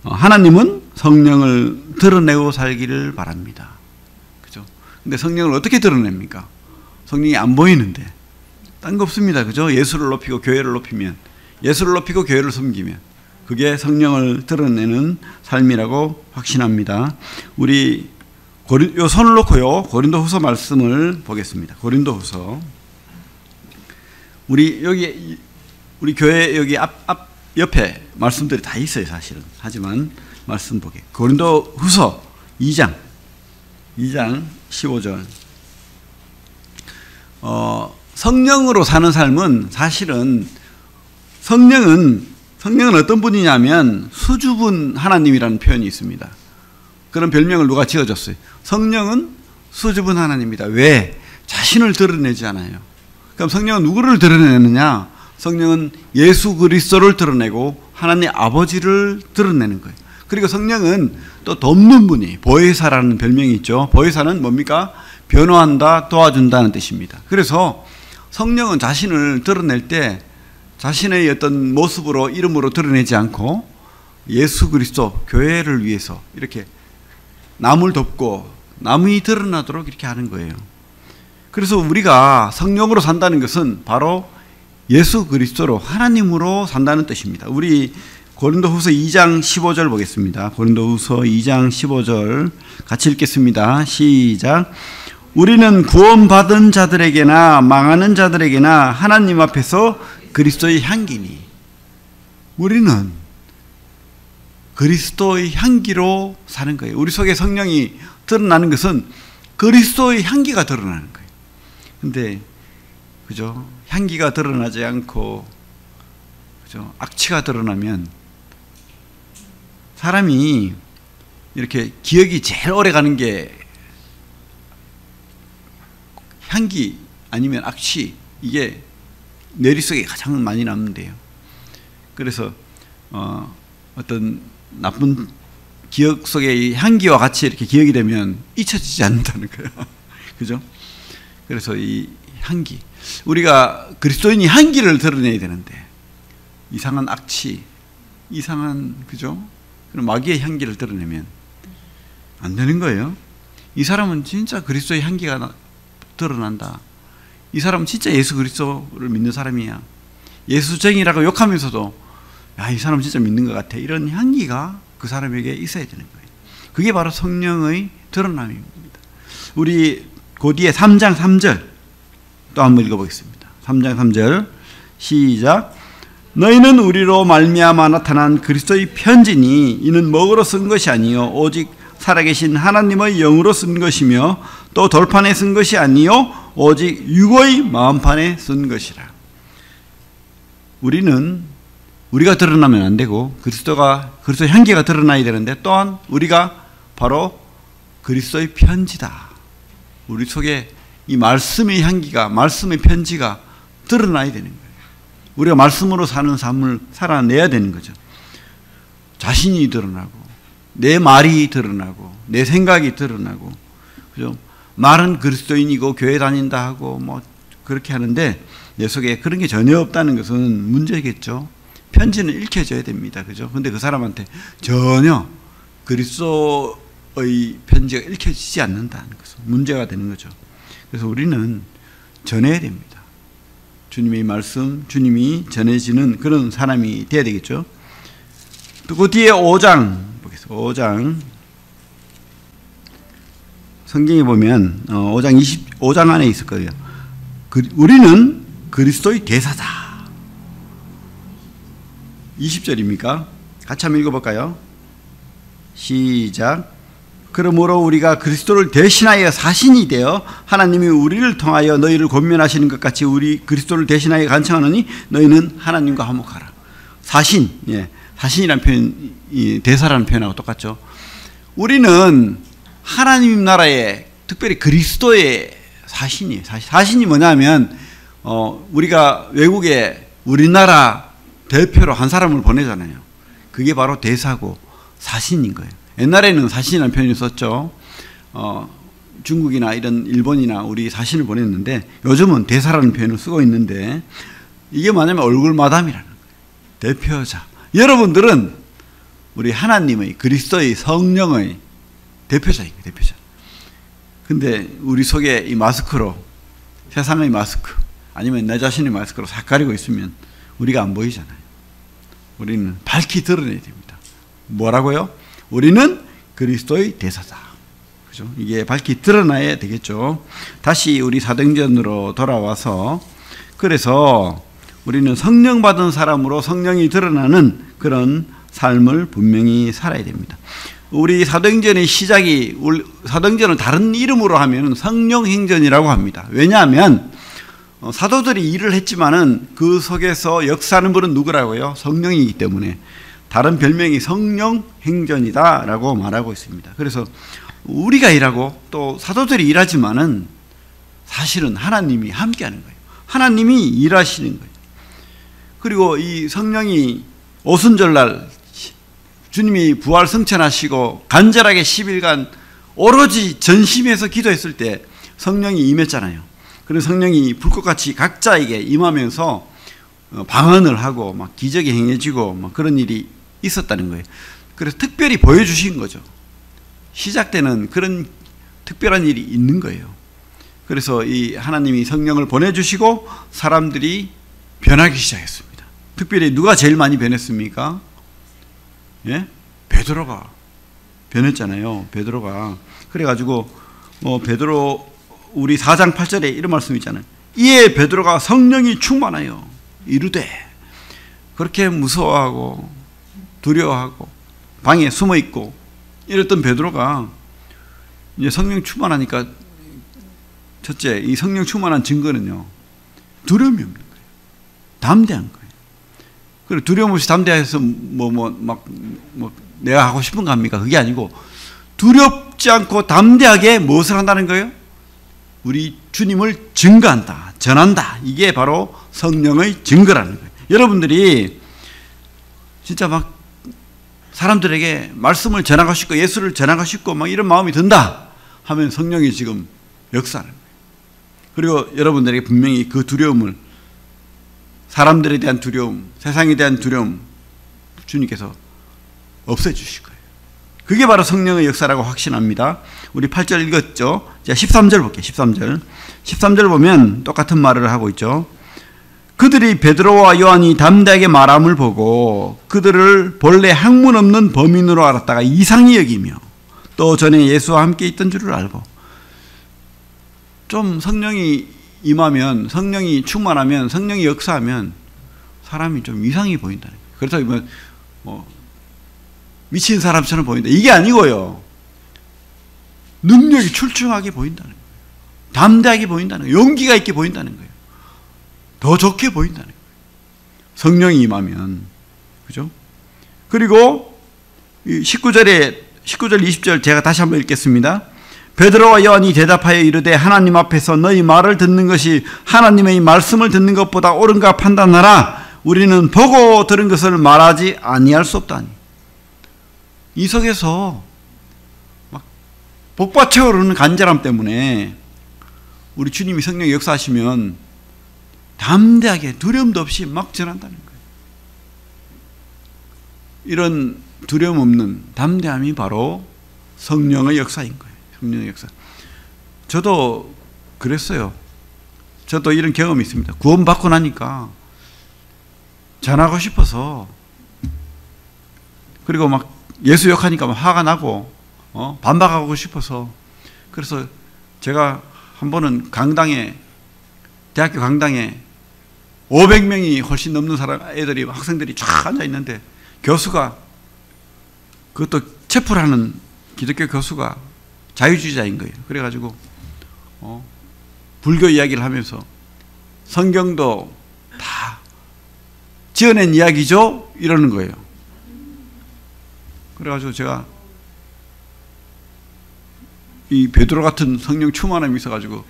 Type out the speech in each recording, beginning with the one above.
하나님은 성령을 드러내고 살기를 바랍니다. 그죠? 근데 성령을 어떻게 드러냅니까? 성령이 안 보이는데. 딴 거 없습니다. 그죠? 예수를 높이고 교회를 높이면, 예수를 높이고 교회를 섬기면, 그게 성령을 드러내는 삶이라고 확신합니다. 우리 요 손을 놓고요, 고린도후서 말씀을 보겠습니다. 고린도후서. 우리 교회 여기 옆에 말씀들이 다 있어요, 사실은. 하지만 말씀 보게. 고린도후서 2장 15절. 성령으로 사는 삶은 사실은 성령은 어떤 분이냐면 수줍은 하나님이라는 표현이 있습니다. 그런 별명을 누가 지어줬어요. 성령은 수줍은 하나님이다. 왜? 자신을 드러내지 않아요. 그럼 성령은 누구를 드러내느냐? 성령은 예수 그리스도를 드러내고 하나님 아버지를 드러내는 거예요. 그리고 성령은 또 돕는 분이, 보혜사라는 별명이 있죠. 보혜사는 뭡니까? 변호한다, 도와준다는 뜻입니다. 그래서 성령은 자신을 드러낼 때 자신의 어떤 모습으로, 이름으로 드러내지 않고 예수 그리스도, 교회를 위해서 이렇게 남을 돕고 남이 드러나도록 이렇게 하는 거예요. 그래서 우리가 성령으로 산다는 것은 바로 예수 그리스도로, 하나님으로 산다는 뜻입니다. 우리 고린도후서 2장 15절 보겠습니다. 고린도후서 2장 15절 같이 읽겠습니다. 시작. 우리는 구원받은 자들에게나 망하는 자들에게나 하나님 앞에서 그리스도의 향기니. 우리는 그리스도의 향기로 사는 거예요. 우리 속에 성령이 드러나는 것은 그리스도의 향기가 드러나는 거예요. 근데 그죠? 향기가 드러나지 않고 그죠? 악취가 드러나면 사람이 이렇게 기억이 제일 오래 가는 게 향기 아니면 악취, 이게 뇌리속에 가장 많이 남는데요. 그래서 어떤 나쁜 기억 속에 향기와 같이 이렇게 기억이 되면 잊혀지지 않는다는 거예요. 그죠? 그래서 이 향기, 우리가 그리스도인이 향기를 드러내야 되는데 이상한 악취, 이상한 그죠? 그런 마귀의 향기를 드러내면 안 되는 거예요. 이 사람은 진짜 그리스도의 향기가 드러난다. 이 사람은 진짜 예수 그리스도를 믿는 사람이야. 예수쟁이라고 욕하면서도 야, 이 사람 진짜 믿는 것 같아. 이런 향기가 그 사람에게 있어야 되는 거예요. 그게 바로 성령의 드러남입니다. 우리 그 뒤에 3장 3절 또 한번 읽어보겠습니다. 3장 3절 시작. 너희는 우리로 말미암아 나타난 그리스도의 편지니 이는 먹으로 쓴 것이 아니요 오직 살아계신 하나님의 영으로 쓴 것이며 또 돌판에 쓴 것이 아니요 오직 육의 마음판에 쓴 것이라. 우리가 드러나면 안 되고 그리스도의 향기가 드러나야 되는데, 또한 우리가 바로 그리스도의 편지다. 우리 속에 이 말씀의 향기가, 말씀의 편지가 드러나야 되는 거예요. 우리가 말씀으로 사는 삶을 살아내야 되는 거죠. 자신이 드러나고 내 말이 드러나고 내 생각이 드러나고, 그죠? 말은 그리스도인이고 교회 다닌다 하고 뭐 그렇게 하는데 내 속에 그런 게 전혀 없다는 것은 문제겠죠. 편지는 읽혀져야 됩니다. 그죠? 근데 그 사람한테 전혀 그리스도의 편지가 읽혀지지 않는다는 것은 문제가 되는 거죠. 그래서 우리는 전해야 됩니다. 주님의 말씀, 주님이 전해지는 그런 사람이 돼야 되겠죠. 또 그 뒤에 5장 보겠습니다. 5장 성경에 보면 5장 안에 있을 거예요. 우리는 그리스도의 대사다. 20절입니까? 같이 한번 읽어볼까요? 시작. 그러므로 우리가 그리스도를 대신하여 사신이 되어 하나님이 우리를 통하여 너희를 권면하시는 것 같이 우리 그리스도를 대신하여 간청하느니 너희는 하나님과 화목하라. 사신, 사신이라는 표현, 대사라는 표현하고 똑같죠. 우리는 하나님 나라의, 특별히 그리스도의 사신이에요. 사신이 뭐냐면 우리가 외국에 우리나라 대표로 한 사람을 보내잖아요. 그게 바로 대사고 사신인 거예요. 옛날에는 사신이라는 표현을 썼죠. 중국이나 이런 일본이나 우리 사신을 보냈는데 요즘은 대사라는 표현을 쓰고 있는데, 이게 뭐냐면 얼굴 마담이라는 거예요. 대표자. 여러분들은 우리 하나님의 그리스도의 성령의 대표자입니다. 대표자. 근데 우리 속에 이 마스크로, 세상의 마스크 아니면 내 자신의 마스크로 싹 가리고 있으면 우리가 안 보이잖아요. 우리는 밝히 드러내야 됩니다. 뭐라고요? 우리는 그리스도의 대사자. 그죠? 이게 밝히 드러나야 되겠죠. 다시 우리 사도행전으로 돌아와서, 그래서 우리는 성령 받은 사람으로 성령이 드러나는 그런 삶을 분명히 살아야 됩니다. 우리 사도행전의 시작이, 사도행전을 다른 이름으로 하면 성령행전이라고 합니다. 왜냐하면 사도들이 일을 했지만은 그 속에서 역사하는 분은 누구라고요? 성령이기 때문에 다른 별명이 성령행전이다라고 말하고 있습니다. 그래서 우리가 일하고 또 사도들이 일하지만은 사실은 하나님이 함께하는 거예요. 하나님이 일하시는 거예요. 그리고 이 성령이 오순절날 주님이 부활 승천하시고 간절하게 10일간 오로지 전심해서 기도했을 때 성령이 임했잖아요. 그래서 성령이 불꽃같이 각자에게 임하면서 방언을 하고 막 기적이 행해지고 막 그런 일이 있었다는 거예요. 그래서 특별히 보여주신 거죠. 시작 때는 그런 특별한 일이 있는 거예요. 그래서 이 하나님이 성령을 보내주시고 사람들이 변하기 시작했습니다. 특별히 누가 제일 많이 변했습니까? 예? 베드로가 변했잖아요. 베드로가. 그래가지고 베드로 우리 4장 8절에 이런 말씀 있잖아요. 이에 베드로가 성령이 충만하여 이르되, 그렇게 무서워하고 두려워하고 방에 숨어 있고 이랬던 베드로가 이제 성령 충만하니까, 첫째, 이 성령 충만한 증거는요, 두려움이 없는 거예요. 담대한 거예요. 그리고 두려움 없이 담대해서 내가 하고 싶은 거 합니까? 그게 아니고 두렵지 않고 담대하게 무엇을 한다는 거예요? 우리 주님을 증거한다, 전한다. 이게 바로 성령의 증거라는 거예요. 여러분들이 진짜 막 사람들에게 말씀을 전하고 싶고 예수를 전하고 싶고 막 이런 마음이 든다 하면 성령이 지금 역사하는 거예요. 그리고 여러분들에게 분명히 그 두려움을, 사람들에 대한 두려움, 세상에 대한 두려움 주님께서 없애주실 거예요. 그게 바로 성령의 역사라고 확신합니다. 우리 8절 읽었죠? 자, 13절 볼게요. 13절 보면 똑같은 말을 하고 있죠. 그들이 베드로와 요한이 담대하게 말함을 보고 그들을 본래 학문 없는 범인으로 알았다가 이상히 여기며 또 전에 예수와 함께 있던 줄을 알고. 좀 성령이 임하면, 성령이 충만하면, 성령이 역사하면 사람이 좀 이상히 보인다는 거예요. 그렇다면 미친 사람처럼 보인다, 이게 아니고요, 능력이 출중하게 보인다는 거예요. 담대하게 보인다는 거예요. 용기가 있게 보인다는 거예요. 더 좋게 보인다는 거예요. 성령이 임하면. 그죠? 그리고 19절 20절 제가 다시 한번 읽겠습니다. 베드로와 요한이 대답하여 이르되 하나님 앞에서 너희 말을 듣는 것이 하나님의 말씀을 듣는 것보다 옳은가 판단하라. 우리는 보고 들은 것을 말하지 아니할 수 없다니. 이 속에서 막 복받쳐 오르는 간절함 때문에 우리 주님이 성령 역사하시면 담대하게 두려움도 없이 막 전한다는 거예요. 이런 두려움 없는 담대함이 바로 성령의 역사인 거예요. 성령의 역사. 저도 그랬어요. 저도 이런 경험이 있습니다. 구원받고 나니까 전하고 싶어서, 그리고 막 예수 욕하니까 막 화가 나고 반박하고 싶어서, 그래서 제가 한 번은 강당에, 대학교 강당에 500명이 훨씬 넘는 애들이, 학생들이 쫙 앉아 있는데 교수가, 그것도 체풀하는 기독교 교수가 자유주의자인 거예요. 그래가지고 불교 이야기를 하면서 성경도 다 지어낸 이야기죠? 이러는 거예요. 그래가지고 제가 이 베드로 같은 성령 충만함이 있어가지고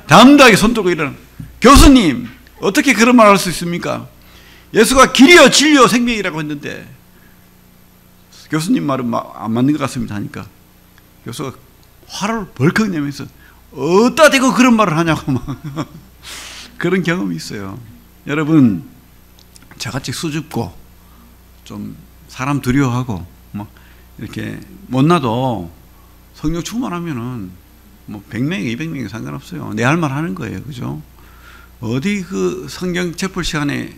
담대하게 손들고 일어나, 교수님 어떻게 그런 말 할 수 있습니까? 예수가 길이요 진리요 생명이라고 했는데 교수님 말은 안 맞는 것 같습니다 하니까 교수가 화를 벌컥 내면서 어디다 대고 그런 말을 하냐고 막 그런 경험이 있어요. 여러분, 저같이 수줍고 좀 사람 두려워하고 막 이렇게 못나도 성령 충만하면은 뭐 100명, 200명이 상관없어요. 내 할 말 하는 거예요. 그죠? 어디 그 성경 채플 시간에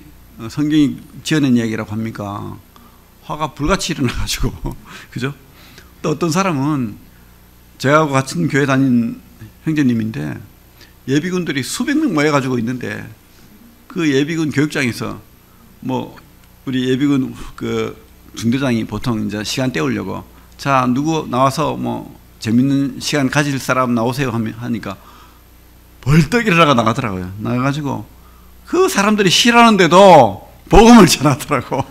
성경이 지어낸 이야기라고 합니까? 화가 불같이 일어나가지고. 그죠? 또 어떤 사람은 제하고 같은 교회 다닌 형제님인데 예비군들이 수백 명 모여가지고 있는데 그 예비군 교육장에서 뭐 우리 예비군 그 중대장이 보통 이제 시간 때우려고 자, 누구 나와서 뭐 재밌는 시간 가질 사람 나오세요 하니까 벌떡 일어나가 나가더라고요. 나가가지고 그 사람들이 싫어하는데도 복음을 전하더라고.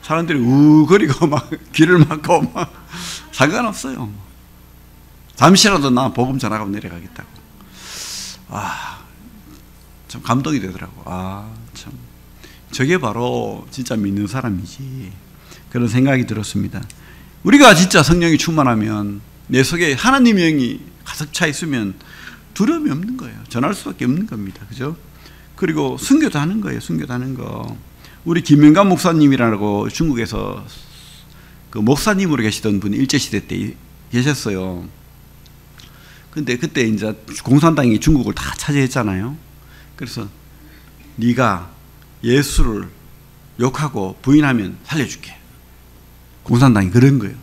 사람들이 우거리고 막 귀를 막고 막 상관없어요. 잠시라도 나 복음 전하고 내려가겠다고. 참 감동이 되더라고. 참 저게 바로 진짜 믿는 사람이지. 그런 생각이 들었습니다. 우리가 진짜 성령이 충만하면 내 속에 하나님의 영이 가득 차 있으면 두려움이 없는 거예요. 전할 수밖에 없는 겁니다. 그죠? 그리고 순교도 하는 거예요. 순교도 하는 거. 우리 김명관 목사님이라고 중국에서 그 목사님으로 계시던 분이 일제시대 때 계셨어요. 근데 그때 이제 공산당이 중국을 다 차지했잖아요. 그래서 네가 예수를 욕하고 부인하면 살려줄게. 공산당이 그런 거예요.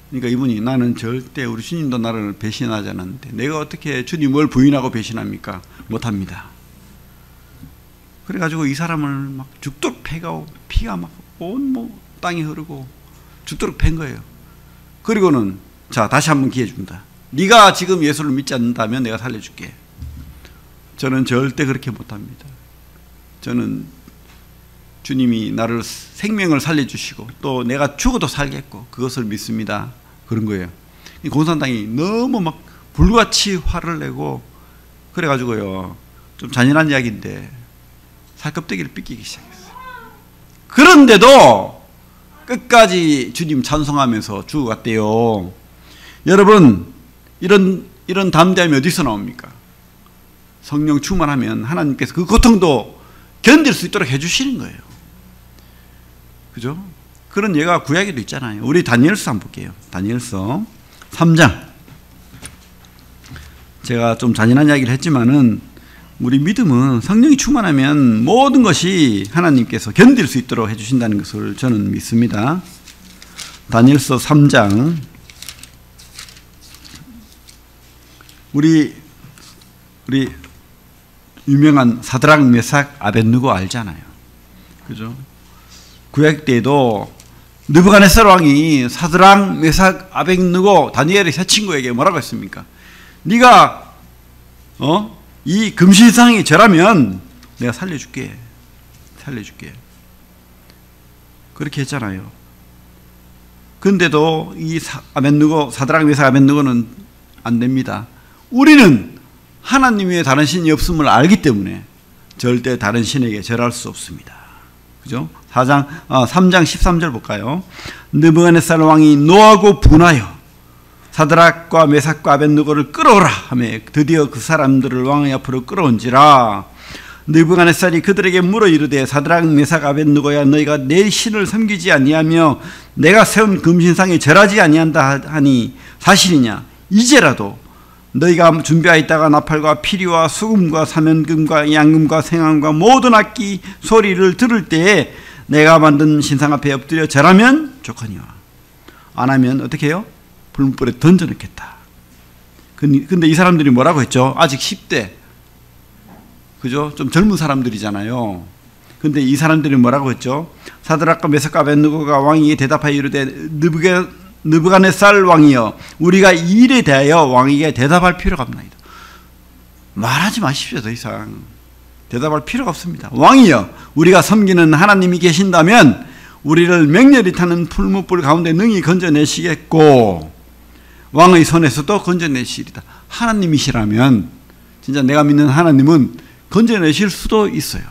그러니까 이분이 나는 절대 우리 주님도 나를 배신하지 않았는데 내가 어떻게 주님을 부인하고 배신합니까? 못합니다. 그래가지고 이 사람을 막 죽도록 패고 피가 막 온 뭐 땅에 흐르고 죽도록 팬 거예요. 그리고는 자 다시 한번 기회 준다. 네가 지금 예수를 믿지 않는다면 내가 살려줄게. 저는 절대 그렇게 못합니다. 저는 주님이 나를 생명을 살려주시고 또 내가 죽어도 살겠고 그것을 믿습니다. 그런 거예요. 이 공산당이 너무 막 불같이 화를 내고 그래가지고요. 좀 잔인한 이야기인데 살껍데기를 삐끼기 시작했어요. 그런데도 끝까지 주님 찬송하면서 죽어갔대요. 여러분 이런 담대함이 어디서 나옵니까? 성령 충만하면 하나님께서 그 고통도 견딜 수 있도록 해주시는 거예요. 그죠? 그런 예가 구약에도 있잖아요. 우리 다니엘서 한번 볼게요. 다니엘서 3장. 제가 좀 잔인한 이야기를 했지만은 우리 믿음은 성령이 충만하면 모든 것이 하나님께서 견딜 수 있도록 해주신다는 것을 저는 믿습니다. 다니엘서 3장. 우리 유명한 사드락, 메삭, 아벳느고 알잖아요. 그죠? 구약 때에도 느부갓네살 왕이 사드락, 메삭, 아벳느고 다니엘의 세 친구에게 뭐라고 했습니까? 네가 이 금신상이 저라면 내가 살려줄게. 그렇게 했잖아요. 근데도 이 아벳느고, 사드락, 메삭, 아벳느고는 안 됩니다. 우리는 하나님 외에 다른 신이 없음을 알기 때문에 절대 다른 신에게 절할 수 없습니다. 그죠? 3장 13절 볼까요? 느부갓네살 왕이 노하고 분하여 사드락과 메삭과 아벳느고를 끌어오라 하며 드디어 그 사람들을 왕의 앞으로 끌어온지라. 느부갓네살이 그들에게 물어 이르되 사드락, 메삭, 아벳느고야 너희가 내 신을 섬기지 아니하며 내가 세운 금신상에 절하지 아니한다 하니 사실이냐? 이제라도 너희가 준비하였다가 나팔과 피리와 수금과 사면금과 양금과 생황과 모든 악기 소리를 들을 때에 내가 만든 신상 앞에 엎드려 절하면 좋거니와 안 하면 어떻게 해요? 불문불에 던져넣겠다. 근데 이 사람들이 뭐라고 했죠? 아직 10대 그죠? 좀 젊은 사람들이잖아요. 근데 이 사람들이 뭐라고 했죠? 사드락과 메삭과 아벳느고가 왕에게 대답하여 이르되 느부갓네살 왕이여 우리가 이 일에 대하여 왕에게 대답할 필요가 없나이다. 말하지 마십시오. 더 이상 대답할 필요가 없습니다. 왕이여 우리가 섬기는 하나님이 계신다면 우리를 맹렬히 타는 풀무불 가운데 능히 건져내시겠고 왕의 손에서도 건져내시리다. 하나님이시라면 진짜 내가 믿는 하나님은 건져내실 수도 있어요.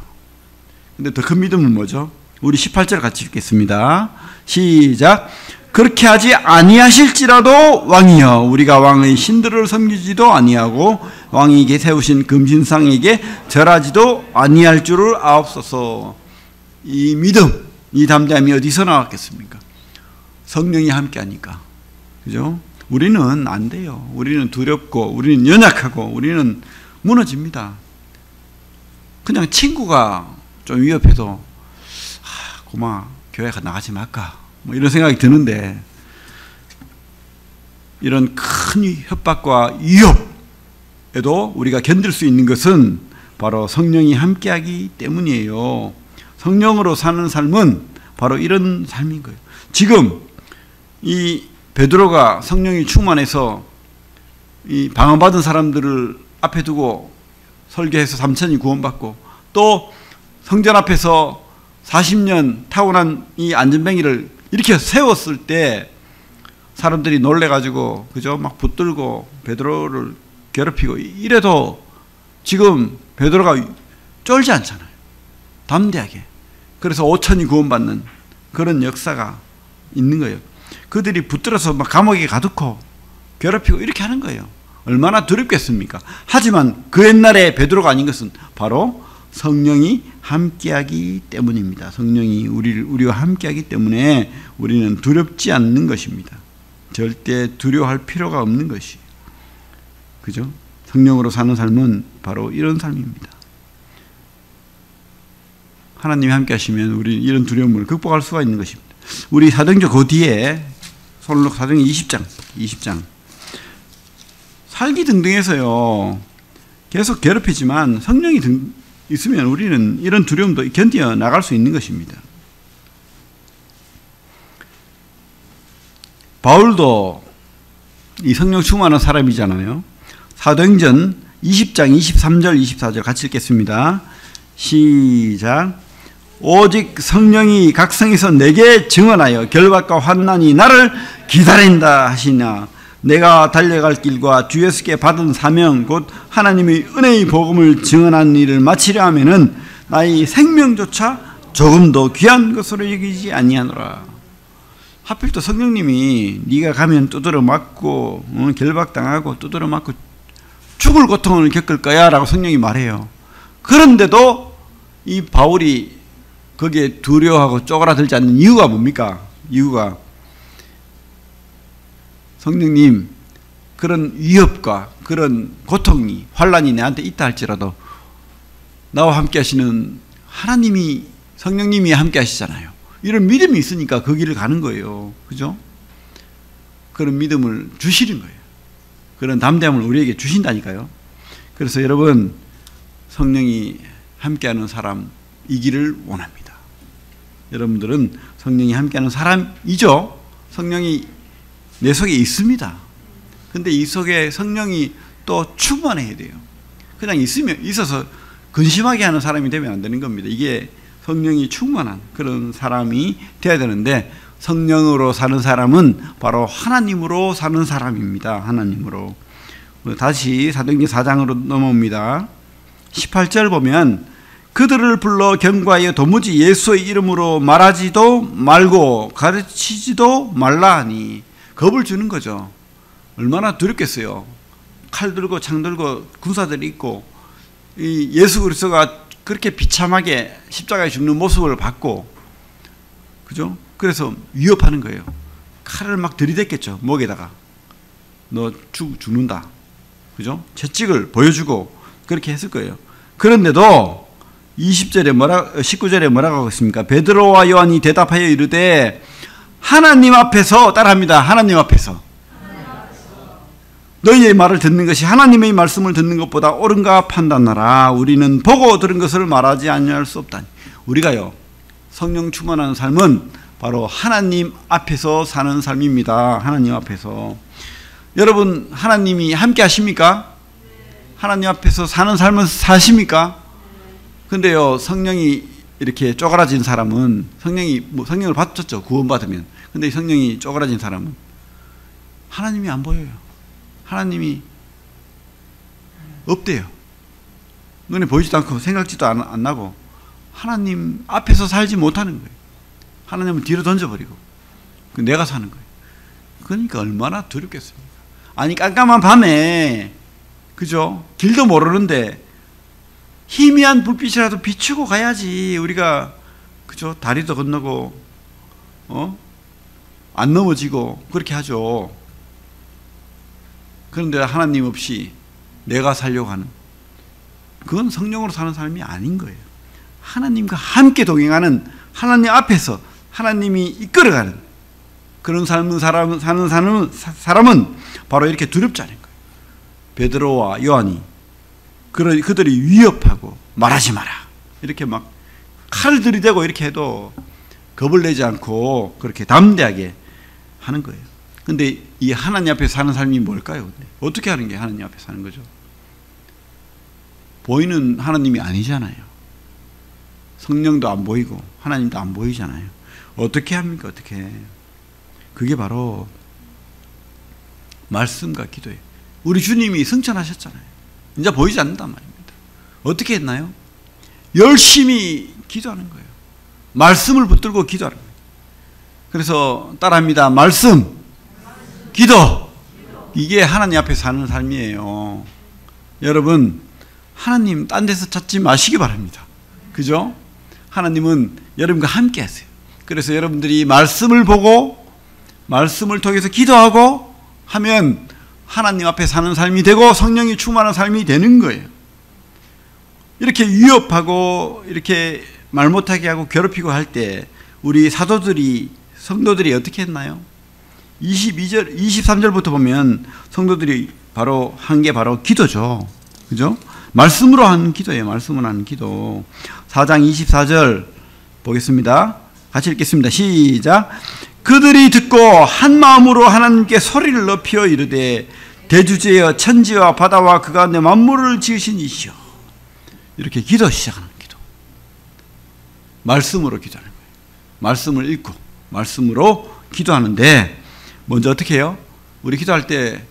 근데 더 큰 믿음은 뭐죠? 우리 18절 같이 읽겠습니다. 시작. 그렇게 하지 아니하실지라도 왕이여 우리가 왕의 신들을 섬기지도 아니하고 왕에게 세우신 금신상에게 절하지도 아니할 줄을 아옵소서. 이 믿음, 이 담대함이 어디서 나왔겠습니까? 성령이 함께하니까. 그죠? 우리는 안 돼요. 우리는 두렵고, 우리는 연약하고, 우리는 무너집니다. 그냥 친구가 좀 위협해도, 고마, 교회 나가지 말까. 뭐 이런 생각이 드는데, 이런 큰 협박과 위협에도 우리가 견딜 수 있는 것은 바로 성령이 함께하기 때문이에요. 성령으로 사는 삶은 바로 이런 삶인 거예요. 지금 이 베드로가 성령이 충만해서 이 방언받은 사람들을 앞에 두고 설교해서 3천이 구원받고, 또 성전 앞에서 40년 타고난 이 안전뱅이를 이렇게 세웠을 때 사람들이 놀래가지고, 그죠? 막 붙들고 베드로를 괴롭히고, 이래도 지금 베드로가 쫄지 않잖아요. 담대하게. 그래서 5천이 구원받는 그런 역사가 있는 거예요. 그들이 붙들어서 막 감옥에 가두고 괴롭히고 이렇게 하는 거예요. 얼마나 두렵겠습니까? 하지만 그 옛날에 베드로가 아닌 것은 바로 성령이 함께하기 때문입니다. 성령이 우리와 함께하기 때문에 우리는 두렵지 않는 것입니다. 절대 두려워할 필요가 없는 것이. 그죠? 성령으로 사는 삶은 바로 이런 삶입니다. 하나님이 함께 하시면 우리 이런 두려움을 극복할 수가 있는 것입니다. 우리 사도행전 그 뒤에 솔로 사도행전 20장 살기 등등해서요 계속 괴롭히지만 성령이 있으면 우리는 이런 두려움도 견뎌 나갈 수 있는 것입니다. 바울도 이 성령 충만한 사람이잖아요. 사도행전 20장 23절 24절 같이 읽겠습니다. 시작. 오직 성령이 각성에서 내게 증언하여 결박과 환난이 나를 기다린다 하시나 내가 달려갈 길과 주 예수께 받은 사명 곧 하나님의 은혜의 복음을 증언한 일을 마치려 하면은 나의 생명조차 조금도 귀한 것으로 여기지 아니하노라. 하필 또 성령님이 네가 가면 두드러 맞고 결박당하고 두드러 맞고 죽을 고통을 겪을 거야 라고 성령이 말해요. 그런데도 이 바울이 거기에 두려워하고 쪼그라들지 않는 이유가 뭡니까? 이유가 성령님 그런 위협과 그런 고통이 환난이 내한테 있다 할지라도 나와 함께 하시는 하나님이 성령님이 함께 하시잖아요. 이런 믿음이 있으니까 그 길을 가는 거예요. 그죠? 그런 믿음을 주시는 거예요. 그런 담대함을 우리에게 주신다니까요. 그래서 여러분 성령이 함께하는 사람이기를 원합니다. 여러분들은 성령이 함께하는 사람이죠. 성령이 내 속에 있습니다. 근데 이 속에 성령이 또 충만해야 돼요. 그냥 있어서 근심하게 하는 사람이 되면 안 되는 겁니다. 이게 성령이 충만한 그런 사람이 되어야 되는데 성령으로 사는 사람은 바로 하나님으로 사는 사람입니다. 하나님으로. 다시 사도행전 4장으로 넘어옵니다. 18절 보면 그들을 불러 경고하여 도무지 예수의 이름으로 말하지도 말고 가르치지도 말라 하니 겁을 주는 거죠. 얼마나 두렵겠어요. 칼 들고 창 들고 군사들이 있고 이 예수 그리스도가 그렇게 비참하게 십자가에 죽는 모습을 봤고, 그죠? 그래서 위협하는 거예요. 칼을 막 들이댔겠죠. 목에다가 너 죽는다. 그죠? 채찍을 보여주고 그렇게 했을 거예요. 그런데도 19절에 뭐라고 하고 있습니까? 베드로와 요한이 대답하여 이르되 하나님 앞에서 따라합니다. 하나님 앞에서 너희의 말을 듣는 것이 하나님의 말씀을 듣는 것보다 옳은가 판단하라. 우리는 보고 들은 것을 말하지 아니할 수 없다니. 우리가요 성령 충만한 삶은 바로 하나님 앞에서 사는 삶입니다. 하나님 앞에서. 여러분 하나님이 함께 하십니까? 하나님 앞에서 사는 삶을 사십니까? 근데요 성령이 이렇게 쪼그라진 사람은 성령을 받았죠. 구원받으면. 근데 성령이 쪼그라진 사람은 하나님이 안 보여요. 하나님이 없대요. 눈에 보이지도 않고 생각지도 안 나고 하나님 앞에서 살지 못하는 거예요. 하나님을 뒤로 던져버리고 내가 사는 거예요. 그러니까 얼마나 두렵겠습니까? 아니 깜깜한 밤에 그죠? 길도 모르는데 희미한 불빛이라도 비추고 가야지. 우리가 그죠? 다리도 건너고 안 넘어지고 그렇게 하죠. 그런데 하나님 없이 내가 살려고 하는, 그건 성령으로 사는 삶이 아닌 거예요. 하나님과 함께 동행하는, 하나님 앞에서 하나님이 이끌어가는 그런 삶을 사는 사람은 바로 이렇게 두렵지 않은 거예요. 베드로와 요한이 그들이 위협하고 말하지 마라 이렇게 막 칼을 들이대고 이렇게 해도 겁을 내지 않고 그렇게 담대하게 하는 거예요. 근데 이 하나님 앞에 사는 삶이 뭘까요? 근데 어떻게 하는 게 하나님 앞에 사는 거죠? 보이는 하나님이 아니잖아요. 성령도 안 보이고 하나님도 안 보이잖아요. 어떻게 합니까? 어떻게? 그게 바로 말씀과 기도예요. 우리 주님이 승천하셨잖아요. 이제 보이지 않는단 말입니다. 어떻게 했나요? 열심히 기도하는 거예요. 말씀을 붙들고 기도하는 거예요. 그래서 따라합니다. 말씀, 기도. 이게 하나님 앞에 사는 삶이에요. 여러분, 하나님 딴 데서 찾지 마시기 바랍니다. 그죠? 하나님은 여러분과 함께 하세요. 그래서 여러분들이 말씀을 보고 말씀을 통해서 기도하고 하면 하나님 앞에 사는 삶이 되고 성령이 충만한 삶이 되는 거예요. 이렇게 위협하고 이렇게 말 못하게 하고 괴롭히고 할 때 우리 사도들이, 성도들이 어떻게 했나요? 22절, 23절부터 보면 성도들이 바로 한 게 바로 기도죠. 그죠? 말씀으로 하는 기도예요. 말씀으로 하는 기도. 4장 24절 보겠습니다. 같이 읽겠습니다. 시작. 그들이 듣고 한 마음으로 하나님께 소리를 높여 이르되 대주제여 천지와 바다와 그 가운데 만물을 지으신 이시여. 이렇게 기도 시작하는 기도. 말씀으로 기도하는 거예요. 말씀을 읽고 말씀으로 기도하는데 먼저 어떻게 해요? 우리 기도할 때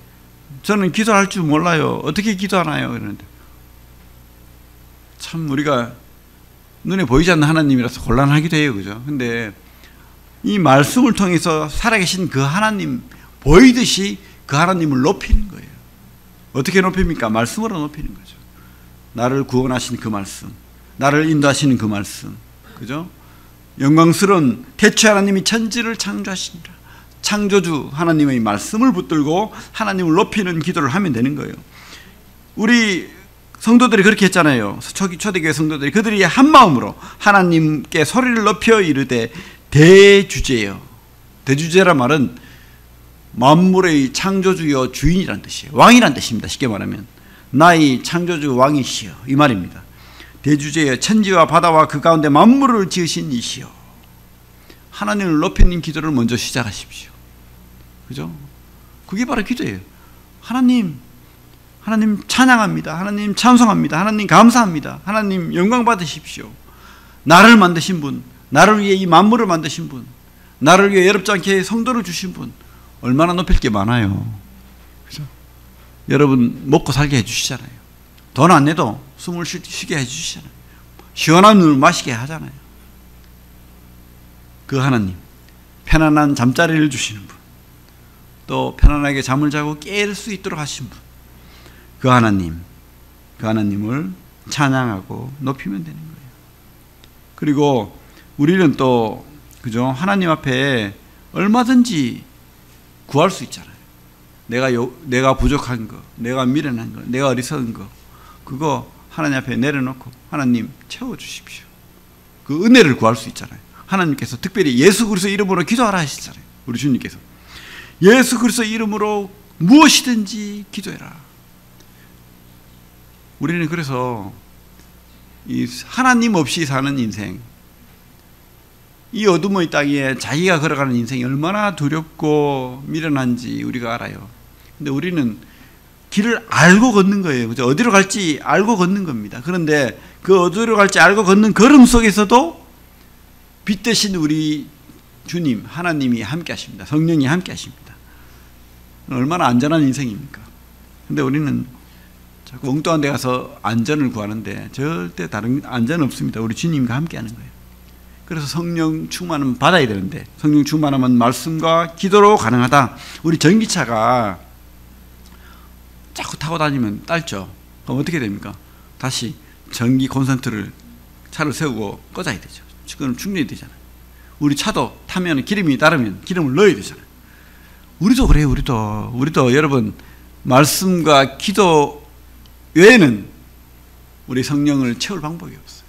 저는 기도할 줄 몰라요. 어떻게 기도하나요? 그러는데 참 우리가 눈에 보이지 않는 하나님이라서 곤란하기도 해요. 그죠? 근데 이 말씀을 통해서 살아계신 그 하나님, 보이듯이 그 하나님을 높이는 거예요. 어떻게 높입니까? 말씀으로 높이는 거죠. 나를 구원하신 그 말씀, 나를 인도하시는 그 말씀, 그죠? 영광스러운 태초 하나님이 천지를 창조하시니라. 창조주 하나님의 말씀을 붙들고 하나님을 높이는 기도를 하면 되는 거예요. 우리 성도들이 그렇게 했잖아요. 초대교회 성도들이 그들이 한 마음으로 하나님께 소리를 높여 이르되 대주제여. 대주제란 말은 만물의 창조주여 주인이란 뜻이에요. 왕이란 뜻입니다. 쉽게 말하면 나의 창조주 왕이시여 이 말입니다. 대주제여 천지와 바다와 그 가운데 만물을 지으신 이시여. 하나님을 높이는 기도를 먼저 시작하십시오. 그죠? 그게 바로 기도예요. 하나님 찬양합니다. 하나님 찬송합니다. 하나님 감사합니다. 하나님 영광 받으십시오. 나를 만드신 분, 나를 위해 이 만물을 만드신 분, 나를 위해 여롭지 않게 성도를 주신 분, 얼마나 높일 게 많아요. 그죠? 여러분 먹고 살게 해주시잖아요. 돈 안 내도 숨을 쉬게 해주시잖아요. 시원한 물을 마시게 하잖아요. 그 하나님, 편안한 잠자리를 주시는 분, 또 편안하게 잠을 자고 깰 수 있도록 하신 분, 그 하나님을 찬양하고 높이면 되는 거예요. 그리고 우리는 또 그죠? 하나님 앞에 얼마든지 구할 수 있잖아요. 내가 부족한 거, 내가 미련한 거, 내가 어리석은 거, 그거 하나님 앞에 내려놓고 하나님 채워주십시오. 그 은혜를 구할 수 있잖아요. 하나님께서 특별히 예수 그리스도 이름으로 기도하라 하시잖아요. 우리 주님께서 예수 그리스도 이름으로 무엇이든지 기도해라. 우리는 그래서 이 하나님 없이 사는 인생, 이 어둠의 땅에 자기가 걸어가는 인생이 얼마나 두렵고 미련한지 우리가 알아요. 근데 우리는 길을 알고 걷는 거예요. 그죠? 어디로 갈지 알고 걷는 겁니다. 그런데 그 어디로 갈지 알고 걷는 걸음 속에서도 빛 대신 우리 주님, 하나님이 함께 하십니다. 성령이 함께 하십니다. 얼마나 안전한 인생입니까? 근데 우리는 자꾸 엉뚱한 데 가서 안전을 구하는데 절대 다른 안전은 없습니다. 우리 주님과 함께 하는 거예요. 그래서 성령 충만은 받아야 되는데 성령 충만하면 말씀과 기도로 가능하다. 우리 전기차가 자꾸 타고 다니면 딸죠. 그럼 어떻게 됩니까? 다시 전기 콘센트를 차를 세우고 꺼져야 되죠. 그럼 충전이 되잖아요. 우리 차도 타면 기름이 따르면 기름을 넣어야 되잖아요. 우리도 그래요. 우리도 여러분 말씀과 기도 외에는 우리 성령을 채울 방법이 없어요.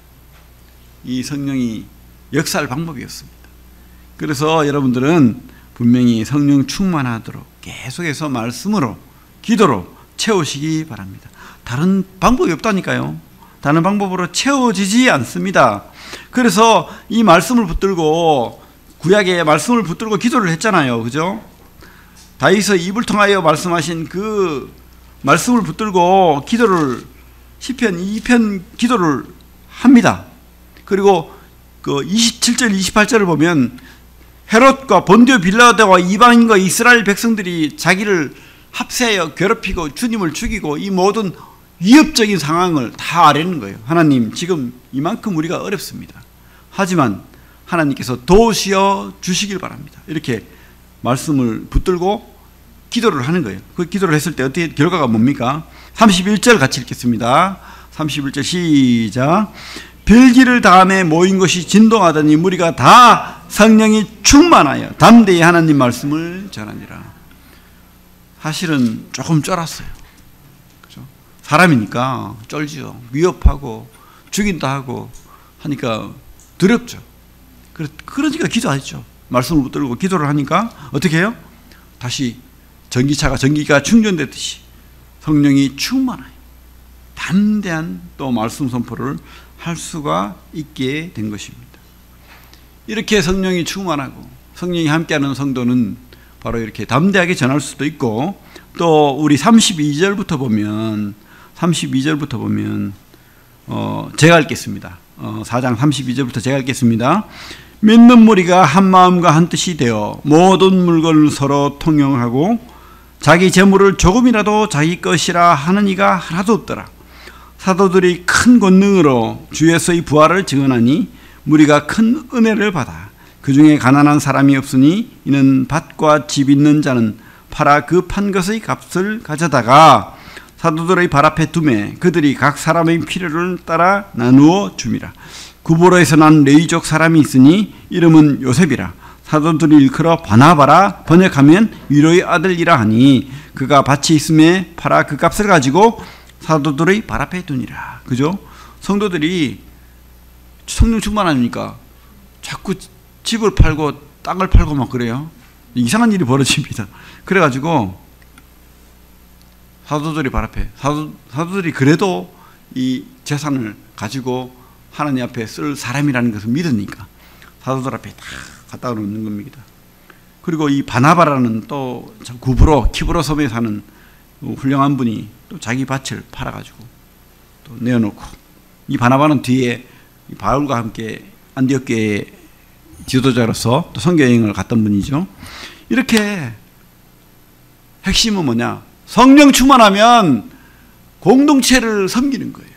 이 성령이 역사할 방법이 없습니다. 그래서 여러분들은 분명히 성령 충만하도록 계속해서 말씀으로 기도로 채우시기 바랍니다. 다른 방법이 없다니까요. 다른 방법으로 채워지지 않습니다. 그래서 이 말씀을 붙들고 구약의 말씀을 붙들고 기도를 했잖아요. 그죠? 다윗의 입을 통하여 말씀하신 그 말씀을 붙들고 기도를 시편 2편 기도를 합니다. 그리고 그 27절 28절을 보면 헤롯과 본디오 빌라도와 이방인과 이스라엘 백성들이 자기를 합세하여 괴롭히고 주님을 죽이고 이 모든 위협적인 상황을 다 아뢰는 거예요. 하나님, 지금 이만큼 우리가 어렵습니다. 하지만 하나님께서 도우시어 주시길 바랍니다. 이렇게 말씀을 붙들고 기도를 하는 거예요. 그 기도를 했을 때 어떻게 결과가 뭡니까? 31절 같이 읽겠습니다. 31절 시작. 별기를 다음에 모인 것이 진동하더니 무리가 다 성령이 충만하여 담대히 하나님 말씀을 전하니라. 사실은 조금 쫄았어요. 그렇죠? 사람이니까 쫄지요. 위협하고 죽인다 하고 하니까 두렵죠. 그러니까 기도하죠. 말씀을 붙들고 기도를 하니까 어떻게 해요? 다시 전기가 충전되듯이 성령이 충만해요. 담대한 또 말씀 선포를 할 수가 있게 된 것입니다. 이렇게 성령이 충만하고 성령이 함께하는 성도는 바로 이렇게 담대하게 전할 수도 있고, 또 우리 32절부터 보면 제가 읽겠습니다. 4장 32절부터 제가 읽겠습니다. 믿는 무리가 한 마음과 한 뜻이 되어 모든 물건을 서로 통용하고 자기 재물을 조금이라도 자기 것이라 하는 이가 하나도 없더라. 사도들이 큰 권능으로 주에서의 부활을 증언하니 무리가 큰 은혜를 받아 그 중에 가난한 사람이 없으니 이는 밭과 집 있는 자는 팔아 그 판 것의 값을 가져다가 사도들의 발 앞에 두매 그들이 각 사람의 필요를 따라 나누어 줌이라. 구보로에서 난 레위족 사람이 있으니 이름은 요셉이라. 사도들이 일컬어 바나바라 번역하면 위로의 아들이라 하니 그가 밭이 있음에 팔아 그 값을 가지고 사도들의 발 앞에 두니라. 그죠? 성도들이 성령 충만하니까 자꾸 집을 팔고 땅을 팔고 막 그래요. 이상한 일이 벌어집니다. 그래가지고 사도들이 발 앞에 사도들이 그래도 이 재산을 가지고 하나님 앞에 쓸 사람이라는 것을 믿으니까 사도들 앞에 다 갖다 놓는 겁니다. 그리고 이 바나바라는 또 키브로 섬에 사는 훌륭한 분이 또 자기 밭을 팔아가지고 또 내어놓고, 이 바나바는 뒤에 바울과 함께 안디옥 교회의 지도자로서 또 선교 여행을 갔던 분이죠. 이렇게 핵심은 뭐냐? 성령 충만하면 공동체를 섬기는 거예요.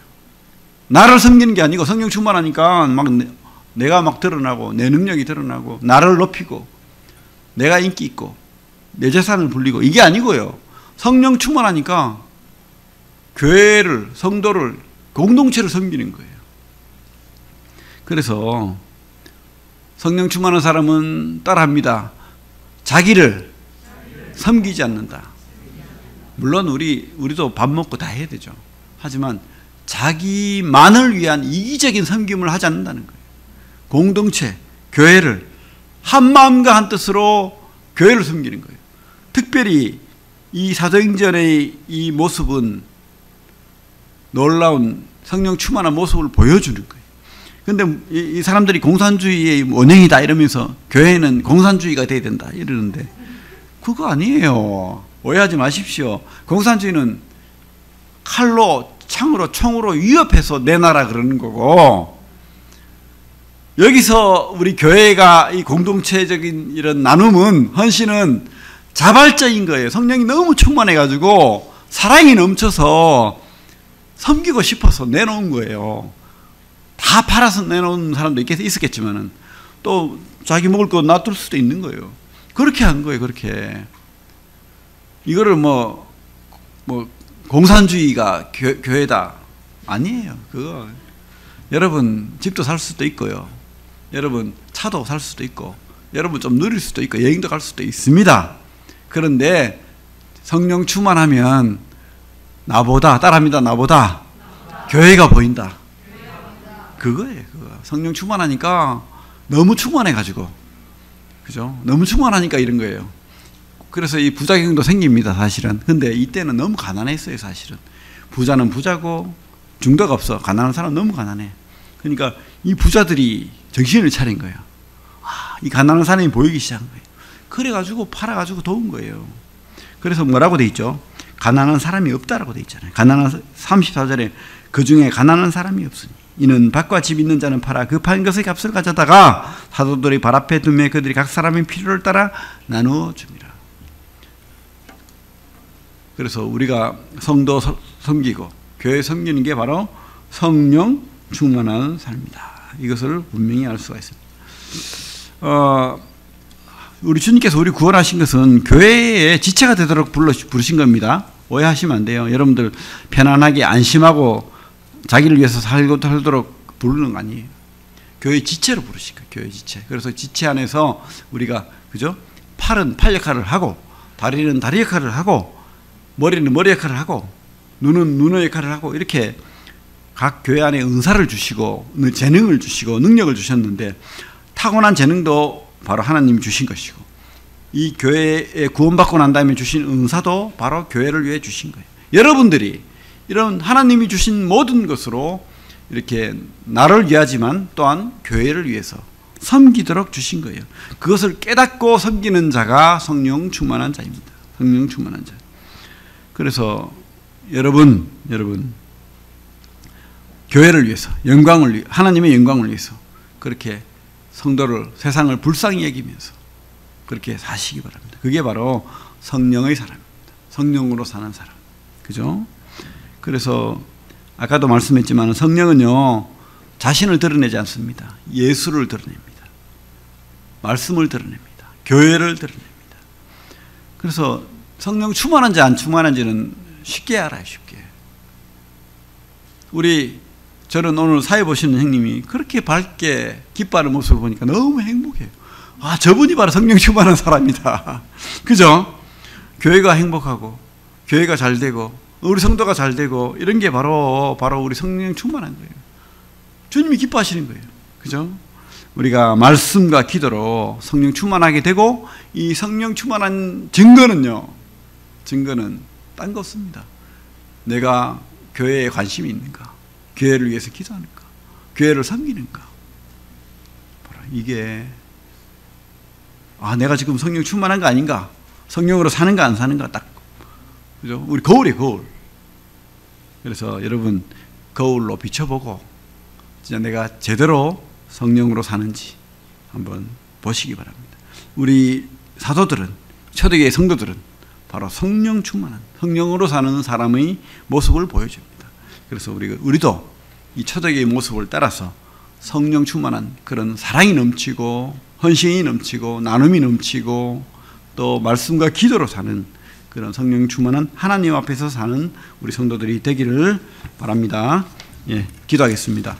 나를 섬기는 게 아니고 성령 충만하니까 막 내가 막 드러나고 내 능력이 드러나고 나를 높이고 내가 인기 있고 내 재산을 불리고 이게 아니고요. 성령 충만하니까 교회를, 성도를, 공동체를 섬기는 거예요. 그래서 성령 충만한 사람은 따라합니다. 자기를 섬기지 않는다. 물론 우리도 밥 먹고 다 해야 되죠. 하지만 자기만을 위한 이기적인 섬김을 하지 않는다는 거예요. 공동체, 교회를 한 마음과 한 뜻으로 교회를 섬기는 거예요. 특별히 이 사도행전의 이 모습은 놀라운 성령 충만한 모습을 보여주는 거예요. 그런데 이 사람들이 공산주의의 원형이다 이러면서 교회는 공산주의가 돼야 된다 이러는데 그거 아니에요. 오해하지 마십시오. 공산주의는 칼로, 창으로, 총으로 위협해서 내놔라 그러는 거고, 여기서 우리 교회가 이 공동체적인 이런 나눔은, 헌신은 자발적인 거예요. 성령이 너무 충만해가지고 사랑이 넘쳐서 섬기고 싶어서 내놓은 거예요. 다 팔아서 내놓은 사람도 있었겠지만은 또 자기 먹을 거 놔둘 수도 있는 거예요. 그렇게 한 거예요. 그렇게. 이거를 뭐 공산주의가 교회다 아니에요. 그거 여러분 집도 살 수도 있고요. 여러분 차도 살 수도 있고 여러분 좀 느릴 수도 있고 여행도 갈 수도 있습니다. 그런데 성령 충만하면 나보다 따라합니다. 나보다 교회가 보인다. 그거예요. 그거. 성령 충만하니까 너무 충만해가지고 그죠? 너무 충만하니까 이런 거예요. 그래서 이 부작용도 생깁니다. 사실은. 근데 이때는 너무 가난했어요. 사실은. 부자는 부자고 중도가 없어. 가난한 사람 너무 가난해. 그러니까 이 부자들이 정신을 차린 거예요. 이 가난한 사람이 보이기 시작한 거예요. 그래가지고 팔아가지고 도운 거예요. 그래서 뭐라고 돼 있죠? 가난한 사람이 없다라고 돼 있잖아요. 가난한 34절에 그 중에 가난한 사람이 없으니 이는 밭과 집 있는 자는 팔아 그 판 것의 값을 가져다가 사도들이 발 앞에 두매 그들이 각 사람의 필요를 따라 나누어 줍니다. 그래서 우리가 성도 섬기고 교회 섬기는 게 바로 성령 충만한 삶이다. 이것을 분명히 알 수가 있습니다. 우리 주님께서 우리 구원하신 것은 교회의 지체가 되도록 부르신 겁니다. 오해하시면 안 돼요. 여러분들 편안하게 안심하고 자기를 위해서 살도록 부르는 거 아니에요. 교회 지체로 부르신 거예요. 교회 지체. 그래서 지체 안에서 우리가 그죠? 팔은 팔 역할을 하고 다리는 다리 역할을 하고 머리는 머리 역할을 하고 눈은 눈의 역할을 하고 이렇게 각 교회 안에 은사를 주시고 재능을 주시고 능력을 주셨는데 타고난 재능도 바로 하나님이 주신 것이고 이 교회에 구원받고 난 다음에 주신 은사도 바로 교회를 위해 주신 거예요. 여러분들이 이런 하나님이 주신 모든 것으로 이렇게 나를 위하지만 또한 교회를 위해서 섬기도록 주신 거예요. 그것을 깨닫고 섬기는 자가 성령 충만한 자입니다. 성령 충만한 자. 그래서 여러분 교회를 위해서 하나님의 영광을 위해서 그렇게 성도를 세상을 불쌍히 여기면서 그렇게 사시기 바랍니다. 그게 바로 성령의 사람입니다. 성령으로 사는 사람. 그죠? 그래서 아까도 말씀했지만 성령은요 자신을 드러내지 않습니다. 예수를 드러냅니다. 말씀을 드러냅니다. 교회를 드러냅니다. 그래서 성령 충만한지 안 충만한지는 쉽게 알아요. 쉽게. 저는 오늘 사회 보시는 형님이 그렇게 밝게 기뻐하는 모습을 보니까 너무 행복해요. 저분이 바로 성령 충만한 사람이다. 그죠? 교회가 행복하고 교회가 잘 되고 우리 성도가 잘 되고 이런 게 바로 우리 성령 충만한 거예요. 주님이 기뻐하시는 거예요. 그죠? 우리가 말씀과 기도로 성령 충만하게 되고 이 성령 충만한 증거는 딴 거 없습니다. 내가 교회에 관심이 있는가? 교회를 위해서 기도하는가? 교회를 섬기는가? 이게 내가 지금 성령 충만한 거 아닌가? 성령으로 사는가 안 사는가 딱 그죠? 우리 거울이에요. 거울. 그래서 여러분 거울로 비춰보고 진짜 내가 제대로 성령으로 사는지 한번 보시기 바랍니다. 우리 사도들은 초대교회 성도들은 바로 성령 충만한 성령으로 사는 사람의 모습을 보여줍니다. 그래서 우리도 이 초대교회의 모습을 따라서 성령 충만한 그런 사랑이 넘치고 헌신이 넘치고 나눔이 넘치고 또 말씀과 기도로 사는 그런 성령 충만한 하나님 앞에서 사는 우리 성도들이 되기를 바랍니다. 기도하겠습니다.